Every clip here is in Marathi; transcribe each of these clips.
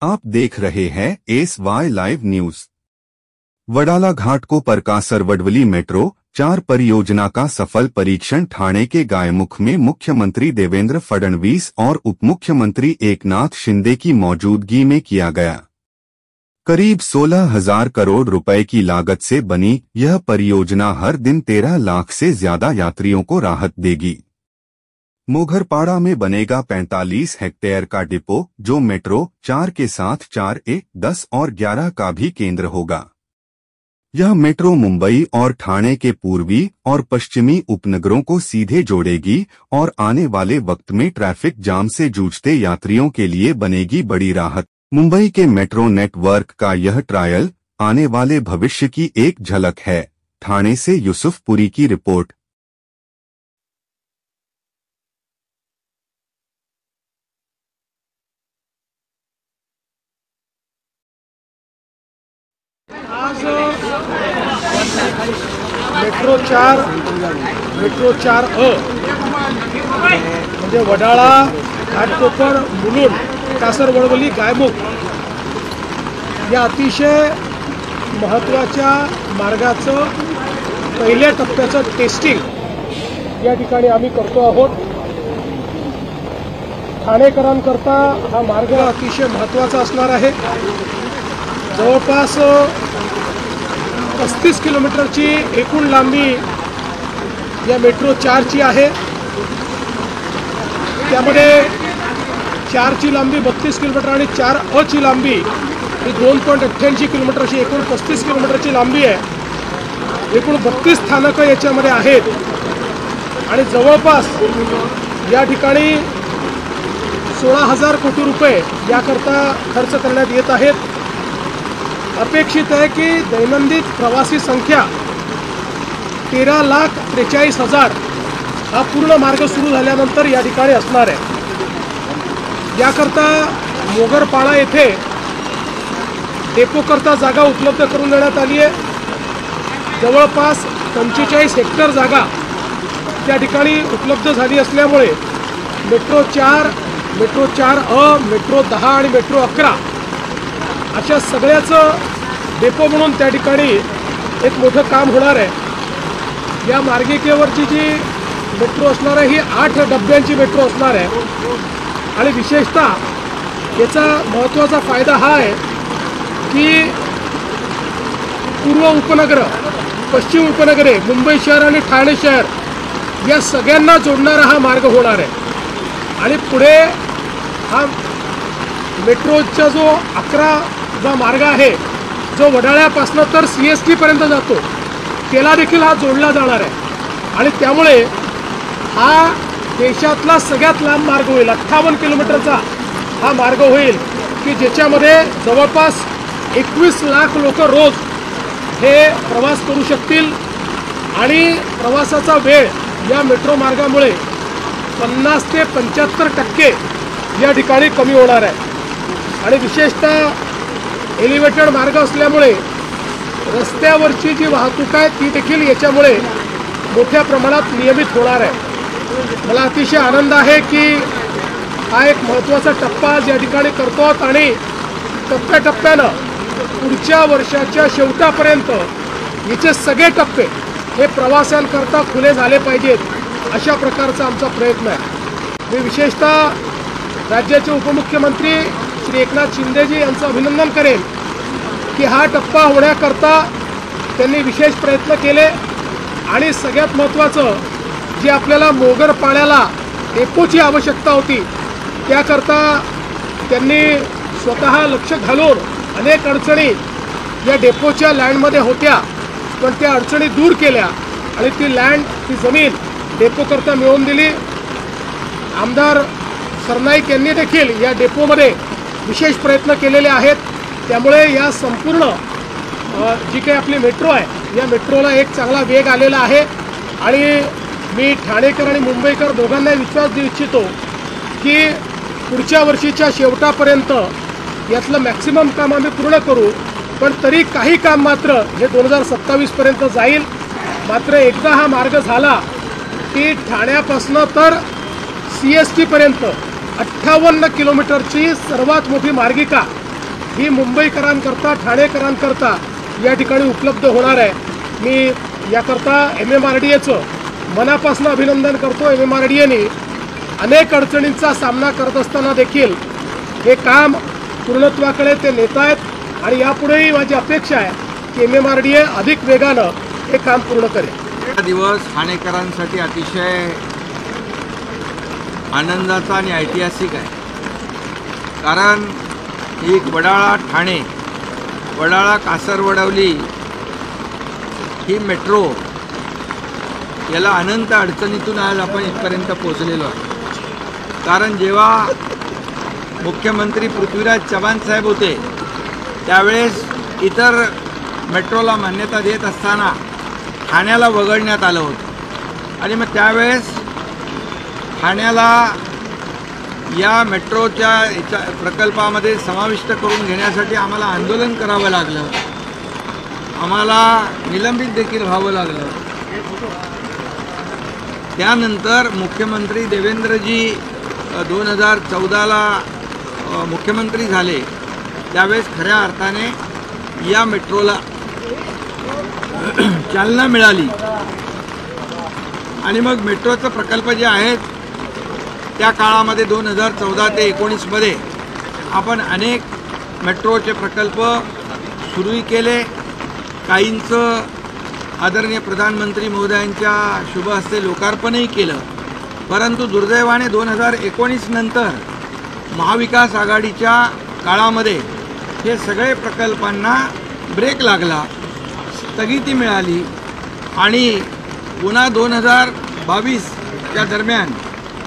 आप देख रहे हैं SY लाइव न्यूज। वडाला घाट को परकासर वडवली मेट्रो 4 परियोजना का सफल परीक्षण ठाणे के गायमुख में मुख्यमंत्री देवेंद्र फडणवीस और उपमुख्यमंत्री एकनाथ शिंदे की मौजूदगी में किया गया। करीब 16,000 करोड़ रुपए की लागत से बनी यह परियोजना हर दिन 13 लाख से ज्यादा यात्रियों को राहत देगी। मोघरपाड़ा में बनेगा 45 हेक्टेयर का डिपो, जो मेट्रो 4 के साथ 4A, 10 और 11 का भी केंद्र होगा। यह मेट्रो मुंबई और ठाणे के पूर्वी और पश्चिमी उपनगरों को सीधे जोड़ेगी और आने वाले वक्त में ट्रैफिक जाम से जूझते यात्रियों के लिए बनेगी बड़ी राहत। मुंबई के मेट्रो नेटवर्क का यह ट्रायल आने वाले भविष्य की एक झलक है। ठाणे से यूसुफपुरी की रिपोर्ट। आज मेट्रो 4A म्हणजे वडाळा, घाटकोपर, मुलुंड, कासर वडवली, गायमुख या अतिशय महत्त्वाच्या मार्गाचं पहिल्या टप्प्याचं टेस्टिंग या ठिकाणी आम्ही करतो आहोत। ठाणेकरांकरता हा मार्ग अतिशय महत्त्वाचा असणार आहे। जवळपास 35 किलोमीटरची एकूण लांबी या मेट्रो 4ची आहे। त्यामध्ये 4ची लांबी 32 किलोमीटर आणि 4A ची लांबी ही 2.88 किलोमीटरची एकूण 35 किलोमीटरची लांबी आहे। एकूण 32 स्थानकं याच्यामध्ये आहेत आणि जवळपास या ठिकाणी 16,000 कोटी रुपये याकरता खर्च करण्यात येत आहेत। अपेक्षित आहे की दैनंदिन प्रवासी संख्या 13,43,000 हा पूर्ण मार्ग सुरू झाल्यानंतर या ठिकाणी असणार आहे। याकरता मोघरपाडा येथे डेपोकरता जागा उपलब्ध करून देण्यात आली आहे। जवळपास 45 हेक्टर जागा त्या ठिकाणी उपलब्ध झाली असल्यामुळे मेट्रो 4, मेट्रो 4A, मेट्रो 10 आणि मेट्रो 11 अशा सगळ्याचं डेपो म्हणून त्या ठिकाणी एक मोठं काम होणार आहे। या मार्गिकेवरची जी मेट्रो असणार आहे ही 8 डब्यांची मेट्रो असणार आहे आणि विशेषतः याचा महत्त्वाचा फायदा हा आहे की पूर्व उपनगर, पश्चिम उपनगरे, मुंबई शहर आणि ठाणे शहर या सगळ्यांना जोडणारा हा मार्ग होणार आहे। आणि पुढे हा मेट्रोचा जो 11 मार्ग आहे जो वडाळ्यापासून तर CST पर्यंत जातो त्याला देखील हा जोडला जाणार आहे आणि त्यामुळे हा देशातला सगळ्यात लांब मार्ग होईल। 58 किलोमीटरचा हा मार्ग होईल की ज्याच्यामध्ये जवळपास 21 लाख लोक रोज हे प्रवास करू शकतील आणि प्रवासाचा वेळ या मेट्रो मार्गामुळे 50 ते 75% या ठिकाणी कमी होणार आहे। आणि विशेषतः एलिव्हेटेड मार्ग असल्यामुळे रस्त्यावरची जी वाहतूक आहे ती देखील याच्यामुळे मोठ्या प्रमाणात नियमित होणार आहे। मला अतिशय आनंद आहे की हा एक महत्त्वाचा टप्पा आज या ठिकाणी करतो आणि टप्प्याटप्प्यानं पुढच्या वर्षाच्या शेवटापर्यंत याचे सगळे टप्पे हे प्रवाशांकरता खुले झाले पाहिजेत अशा प्रकारचा आमचा प्रयत्न आहे। मी विशेषतः राज्याचे उपमुख्यमंत्री श्री एकनाथ शिंदेजी यांचं अभिनंदन करेन की हा टप्पा होण्याकरता त्यांनी विशेष प्रयत्न केले आणि सगळ्यात महत्त्वाचं जे आपल्याला मोघरपाड्याला डेपोची आवश्यकता होती त्याकरता त्यांनी स्वतः लक्ष घालून अनेक अडचणी या डेपोच्या लँडमध्ये होत्या पण त्या अडचणी दूर केल्या आणि ती लँड, ती जमीन डेपोकरता मिळवून दिली। आमदार सरनाईक यांनी देखील या डेपोमध्ये विशेष प्रयत्न केलेले आहेत। त्यामुळे या संपूर्ण जी काही आपली मेट्रो आहे या मेट्रोला एक चांगला वेग आलेला आहे आणि मी ठाणेकर आणि मुंबईकर दोघांनाही विश्वास देऊ इच्छितो की पुढच्या वर्षीच्या शेवटापर्यंत यातलं मॅक्सिमम काम आम्ही पूर्ण करू। पण तरी काही काम मात्र हे 2027 पर्यंत जाईल। मात्र एकदा हा मार्ग झाला की ठाण्यापासून तर CST पर्यंत 58 किलोमीटरची सर्वात मोठी मार्गिका ही मुंबईकरांकरता ठाणेकरांकरता या ठिकाणी उपलब्ध होणार आहे। मी याकरता MMRDAचं मनापासून अभिनंदन करतो। MMRDAने अनेक अडचणींचा सामना करत असताना देखील हे काम पूर्णत्वाकडे ते नेत आहेत आणि यापुढेही माझी अपेक्षा आहे की MMRDA अधिक वेगानं हे काम पूर्ण करेल। हा दिवस ठाणेकरांसाठी अतिशय आनंदाचा आणि ऐतिहासिक आहे, कारण एक वडाळा ठाणे, वडाळा कासरवडवली ही मेट्रो याला अनंत अडचणीतून आज आपण इथपर्यंत पोहोचलेलो आहे। कारण जेव्हा मुख्यमंत्री पृथ्वीराज चव्हाण साहेब होते त्यावेळेस इतर मेट्रोला मान्यता देत असताना ठाण्याला वगळण्यात आलं होतं आणि मग त्यावेळेस ठाण्याला या मेट्रोच्या प्रकल्पामध्ये समाविष्ट करून घेण्यासाठी आम्हाला आंदोलन करावं लागलं, आम्हाला निलंबित देखील व्हावं लागलं। त्यानंतर मुख्यमंत्री देवेंद्रजी 2014ला मुख्यमंत्री झाले त्यावेळेस खऱ्या अर्थाने या मेट्रोला चालना मिळाली आणि मग मेट्रोचा प्रकल्प जे आहेत त्या काळामध्ये 2014 ते 19मध्ये आपण अनेक मेट्रोचे प्रकल्प सुरूही केले, काहींचं आदरणीय प्रधानमंत्री महोदयांच्या शुभ हस्ते लोकार्पणही केलं। परंतु दुर्दैवाने 2019 नंतर महाविकास आघाडीच्या काळामध्ये हे सगळे प्रकल्पांना ब्रेक लागला, स्थगिती मिळाली आणि पुन्हा 2022च्या दरम्यान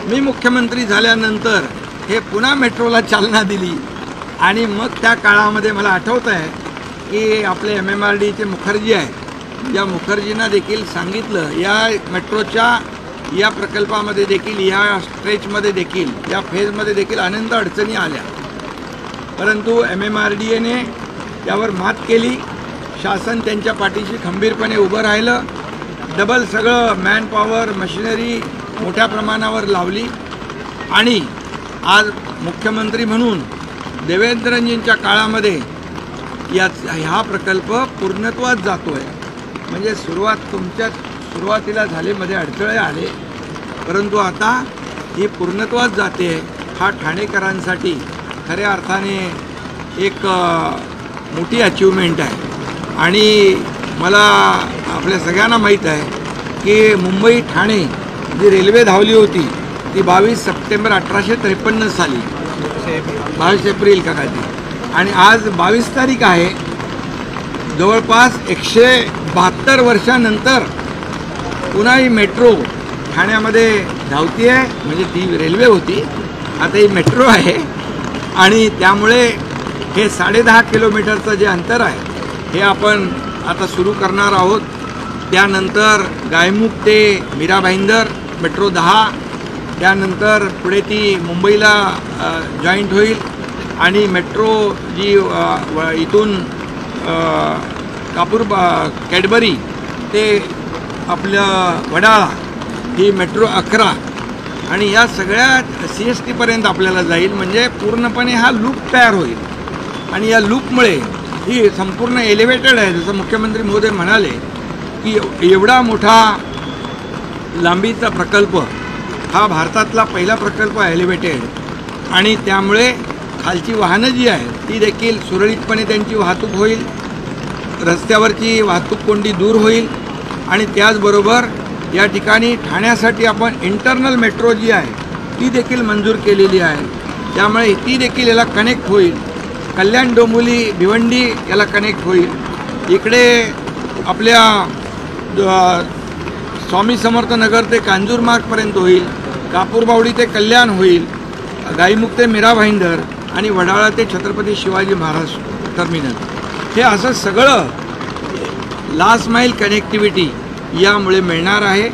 मी मुख्यमंत्री झाल्यानंतर हे पुन्हा मेट्रोला चालना दिली आणि मग त्या काळामध्ये मला आठवतं आहे की आपले MMRDAचे मुखर्जी आहे, या मुखर्जींना देखील सांगितलं या मेट्रोच्या या प्रकल्पामध्ये देखील या स्ट्रेचमध्ये देखील या फेजमध्ये देखील अनंत अडचणी आल्या, परंतु MMRDAने त्यावर मात केली। शासन त्यांच्या पाठीशी खंबीरपणे उभं राहिलं, डबल सगळं मॅनपॉवर मशिनरी मोठ्या प्रमाणावर लावली आणि आज मुख्यमंत्री म्हणून देवेंद्रजींच्या काळामध्ये हा प्रकल्प पूर्णत्वास जातो आहे। म्हणजे सुरुवातीला झालेमध्ये अडथळे आले, परंतु आता ही पूर्णत्वास जाते। हा ठाणेकरांसाठी खऱ्या अर्थाने एक मोठी अचीवमेंट आहे आणि मला आपल्या सगळ्यांना माहीत आहे की मुंबई ठाणे जी रेल्वे धावली होती ती 22 सप्टेंबर 1853 साली, 22 एप्रिल का काय ती, आणि आज 22 तारीख आहे। जवळपास 172 वर्षानंतर पुन्हा ही मेट्रो ठाण्यामध्ये धावती आहे। म्हणजे ती रेल्वे होती, आता ही मेट्रो आहे आणि त्यामुळे हे 10.5 किलोमीटरचं जे अंतर आहे हे आपण आता सुरू करणार आहोत। त्यानंतर गायमुख ते मीरा भाईंदर मेट्रो 10, त्यानंतर पुढे ती मुंबईला जॉईंट होईल आणि मेट्रो जी इथून कॅडबरी ते आपलं वडाळा ही मेट्रो 11 आणि या सगळ्या CST पर्यंत आपल्याला जाईल। म्हणजे पूर्णपणे हा लूप तयार होईल आणि या लूपमुळे ही संपूर्ण एलिव्हेटेड आहे। जसं मुख्यमंत्री महोदय म्हणाले की एवढा मोठा लांबीचा प्रकल्प हा भारतातला पहिला प्रकल्प आहे एलिव्हेटेड आणि त्यामुळे खालची वाहनं जी आहेत ती देखील सुरळीतपणे त्यांची वाहतूक होईल, रस्त्यावरची वाहतूक कोंडी दूर होईल आणि त्याचबरोबर या ठिकाणी ठाण्यासाठी आपण इंटरनल मेट्रो जी आहे ती देखील मंजूर केलेली आहे। त्यामुळे ती देखील याला कनेक्ट होईल, कल्याण डोंबिवली भिवंडी याला कनेक्ट होईल। इकडे आपल्या स्वामी समर्थ नगर ते कांजूरमार्गपर्यंत होईल, कापूरबावडी ते कल्याण होईल, गायमुख ते मीरा भाईंदर आणि वडाळा ते छत्रपती शिवाजी महाराज टर्मिनल, हे असं सगळं लास्ट माईल कनेक्टिव्हिटी यामुळे मिळणार आहे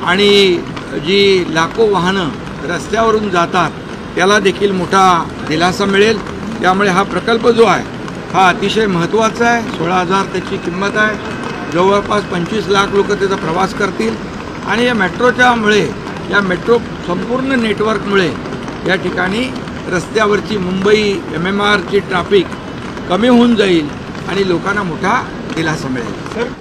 आणि जी लाखो वाहनं रस्त्यावरून जातात त्याला देखील मोठा दिलासा मिळेल। त्यामुळे हा प्रकल्प जो आहे हा अतिशय महत्त्वाचा आहे। 16,000 त्याची किंमत आहे, जवळपास 25 लाख लोक त्याचा प्रवास करतील आणि या मेट्रोच्यामुळे या मेट्रो संपूर्ण नेटवर्कमुळे या ठिकाणी रस्त्यावरची मुंबई MMRची ट्रॅफिक कमी होऊन जाईल आणि लोकांना मोठा दिलासा मिळेल.